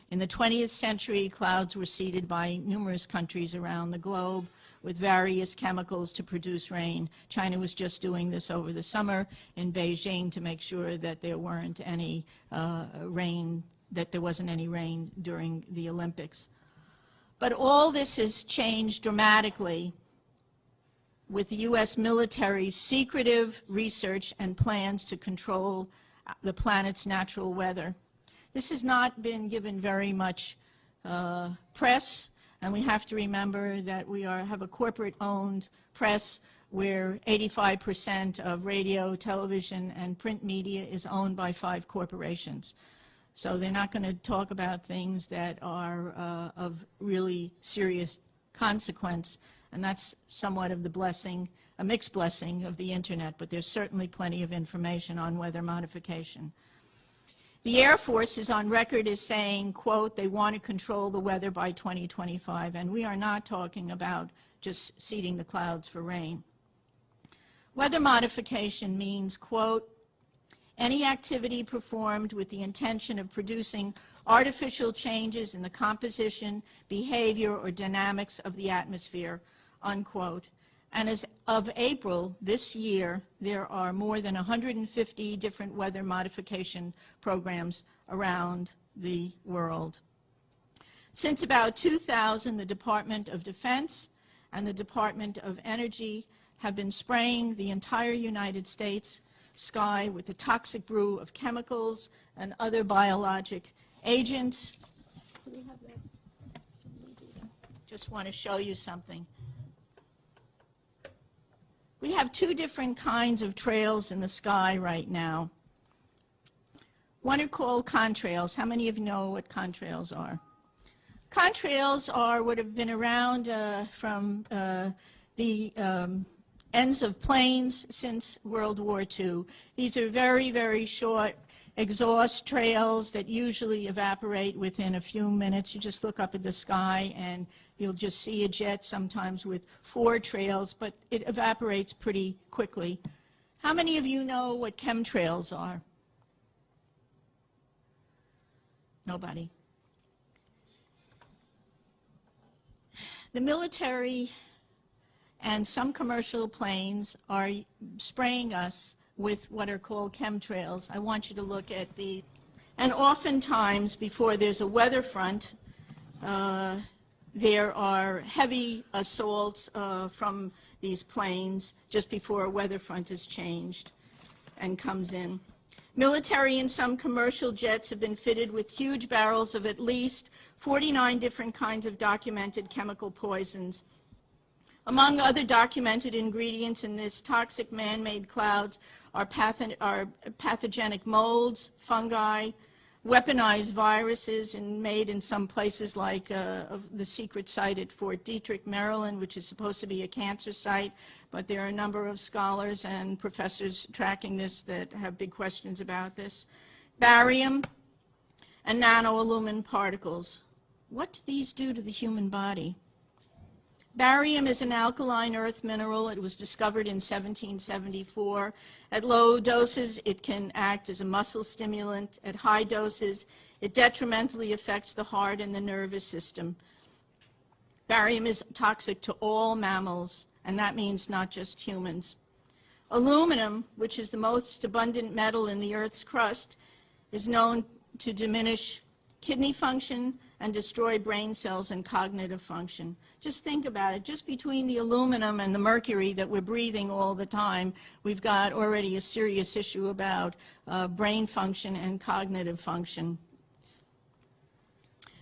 In the 20th century, clouds were seeded by numerous countries around the globe with various chemicals to produce rain. China was just doing this over the summer in Beijing to make sure that there weren't any rain, that there wasn't any rain during the Olympics. But all this has changed dramatically with the U.S. military's secretive research and plans to control the planet's natural weather. This has not been given very much press, and we have to remember that we have a corporate-owned press where 85% of radio, television, and print media is owned by 5 corporations. So they're not going to talk about things that are of really serious consequence, and that's somewhat of the blessing, a mixed blessing of the Internet, but there's certainly plenty of information on weather modification. The Air Force is on record as saying, quote, they want to control the weather by 2025, and we are not talking about just seeding the clouds for rain. Weather modification means, quote, any activity performed with the intention of producing artificial changes in the composition, behavior, or dynamics of the atmosphere, unquote. And as of April this year, there are more than 150 different weather modification programs around the world. Since about 2000, the Department of Defense and the Department of Energy have been spraying the entire United States sky with the toxic brew of chemicals and other biologic agents. Do we have that? Just want to show you something. We have 2 different kinds of trails in the sky right now. One are called contrails. How many of you know what contrails are? Contrails are what have been around from the ends of planes since World War II. These are very, very short exhaust trails that usually evaporate within a few minutes. You just look up at the sky and you'll just see a jet sometimes with 4 trails, but it evaporates pretty quickly. How many of you know what chemtrails are? Nobody. The military and some commercial planes are spraying us with what are called chemtrails. I want you to look at the, and oftentimes before there's a weather front, there are heavy assaults from these planes just before a weather front is changed and comes in. Military and some commercial jets have been fitted with huge barrels of at least 49 different kinds of documented chemical poisons. Among other documented ingredients in this toxic man-made clouds are pathogenic molds, fungi, weaponized viruses, and made in some places like the secret site at Fort Detrick, Maryland, which is supposed to be a cancer site, but there are a number of scholars and professors tracking this that have big questions about this. Barium and nanoaluminum particles. What do these do to the human body? Barium is an alkaline earth mineral. It was discovered in 1774. At low doses, it can act as a muscle stimulant. At high doses, it detrimentally affects the heart and the nervous system. Barium is toxic to all mammals, and that means not just humans. Aluminum, which is the most abundant metal in the Earth's crust, is known to diminish kidney function and destroy brain cells and cognitive function. Just think about it. Just between the aluminum and the mercury that we're breathing all the time, we've got already a serious issue about brain function and cognitive function.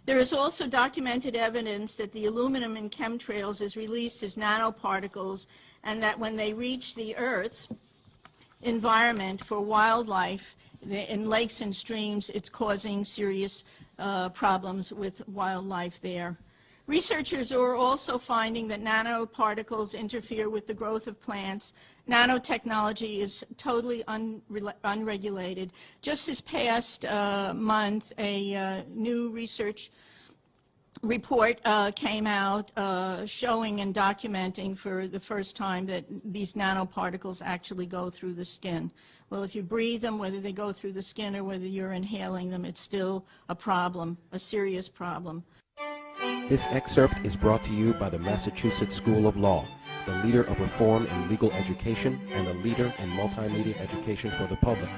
There is also documented evidence that the aluminum in chemtrails is released as nanoparticles, and that when they reach the Earth environment for wildlife, in lakes and streams, it's causing serious problems with wildlife there. Researchers are also finding that nanoparticles interfere with the growth of plants. Nanotechnology is totally unregulated. Just this past month, a new research report came out showing and documenting for the first time that these nanoparticles actually go through the skin. Well, if you breathe them, whether they go through the skin or whether you're inhaling them, it's still a problem, a serious problem. This excerpt is brought to you by the Massachusetts School of Law, the leader of reform in legal education and a leader in multimedia education for the public.